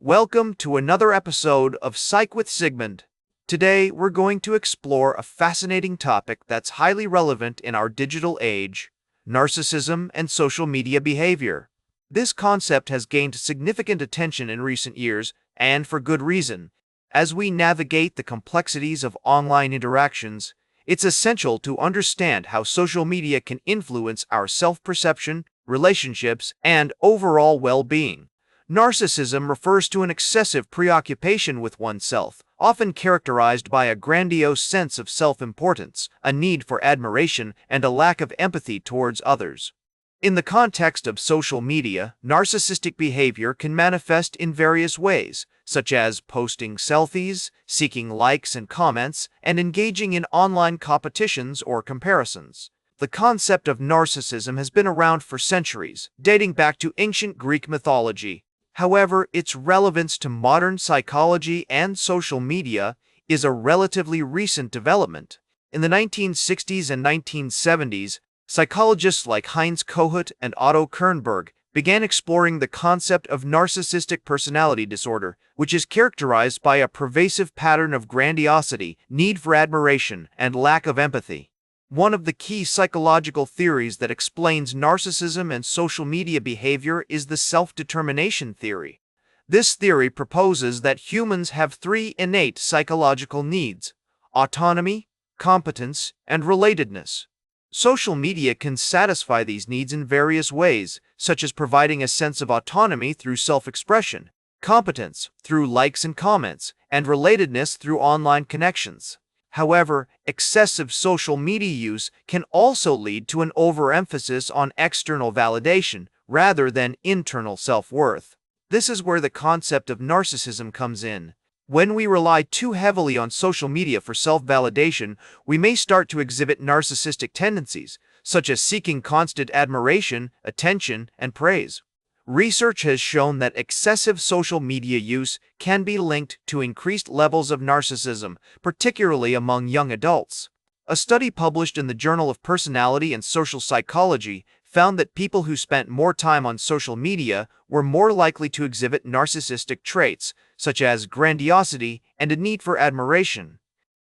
Welcome to another episode of Psych with Sigmund. Today, we're going to explore a fascinating topic that's highly relevant in our digital age: narcissism and social media behavior. This concept has gained significant attention in recent years, and for good reason. As we navigate the complexities of online interactions, it's essential to understand how social media can influence our self-perception, relationships, and overall well-being. Narcissism refers to an excessive preoccupation with oneself, often characterized by a grandiose sense of self-importance, a need for admiration, and a lack of empathy towards others. In the context of social media, narcissistic behavior can manifest in various ways, such as posting selfies, seeking likes and comments, and engaging in online competitions or comparisons. The concept of narcissism has been around for centuries, dating back to ancient Greek mythology. However, its relevance to modern psychology and social media is a relatively recent development. In the 1960s and 1970s, psychologists like Heinz Kohut and Otto Kernberg began exploring the concept of narcissistic personality disorder, which is characterized by a pervasive pattern of grandiosity, need for admiration, and lack of empathy. One of the key psychological theories that explains narcissism and social media behavior is the self-determination theory. This theory proposes that humans have three innate psychological needs: autonomy, competence, and relatedness. Social media can satisfy these needs in various ways, such as providing a sense of autonomy through self-expression, competence through likes and comments, and relatedness through online connections. However, excessive social media use can also lead to an overemphasis on external validation rather than internal self-worth. This is where the concept of narcissism comes in. When we rely too heavily on social media for self-validation, we may start to exhibit narcissistic tendencies, such as seeking constant admiration, attention, and praise. Research has shown that excessive social media use can be linked to increased levels of narcissism, particularly among young adults. A study published in the Journal of Personality and Social Psychology found that people who spent more time on social media were more likely to exhibit narcissistic traits, such as grandiosity and a need for admiration.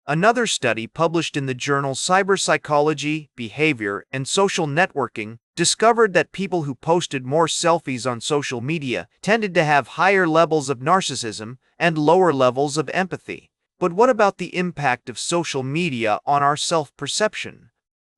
Another study published in the journal Cyberpsychology, Behavior, and Social Networking discovered that people who posted more selfies on social media tended to have higher levels of narcissism and lower levels of empathy. But what about the impact of social media on our self-perception?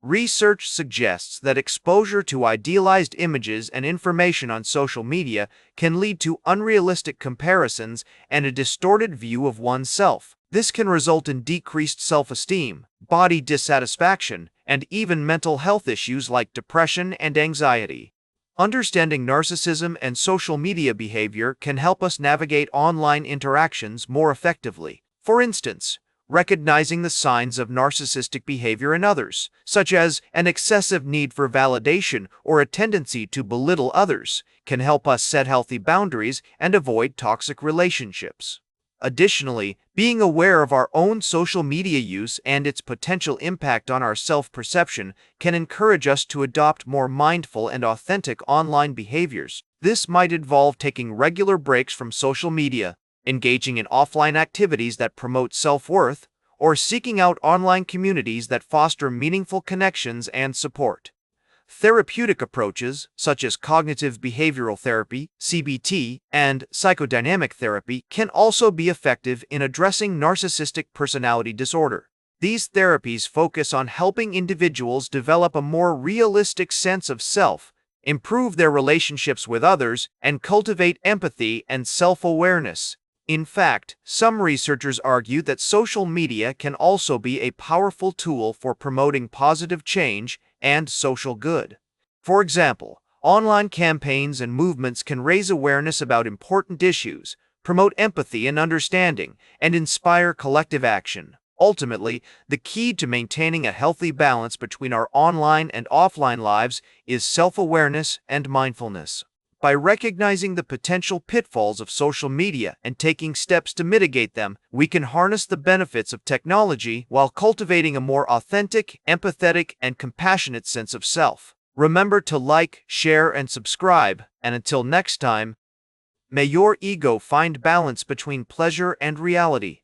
Research suggests that exposure to idealized images and information on social media can lead to unrealistic comparisons and a distorted view of oneself. This can result in decreased self-esteem, body dissatisfaction, and even mental health issues like depression and anxiety. Understanding narcissism and social media behavior can help us navigate online interactions more effectively. For instance, recognizing the signs of narcissistic behavior in others, such as an excessive need for validation or a tendency to belittle others, can help us set healthy boundaries and avoid toxic relationships. Additionally, being aware of our own social media use and its potential impact on our self-perception can encourage us to adopt more mindful and authentic online behaviors. This might involve taking regular breaks from social media, engaging in offline activities that promote self-worth, or seeking out online communities that foster meaningful connections and support. Therapeutic approaches, such as cognitive behavioral therapy, CBT, and psychodynamic therapy, can also be effective in addressing narcissistic personality disorder. These therapies focus on helping individuals develop a more realistic sense of self, improve their relationships with others, and cultivate empathy and self-awareness. In fact, some researchers argue that social media can also be a powerful tool for promoting positive change and social good. For example, online campaigns and movements can raise awareness about important issues, promote empathy and understanding, and inspire collective action. Ultimately, the key to maintaining a healthy balance between our online and offline lives is self-awareness and mindfulness. By recognizing the potential pitfalls of social media and taking steps to mitigate them, we can harness the benefits of technology while cultivating a more authentic, empathetic, and compassionate sense of self. Remember to like, share, and subscribe, and until next time, May your ego find balance between pleasure and reality.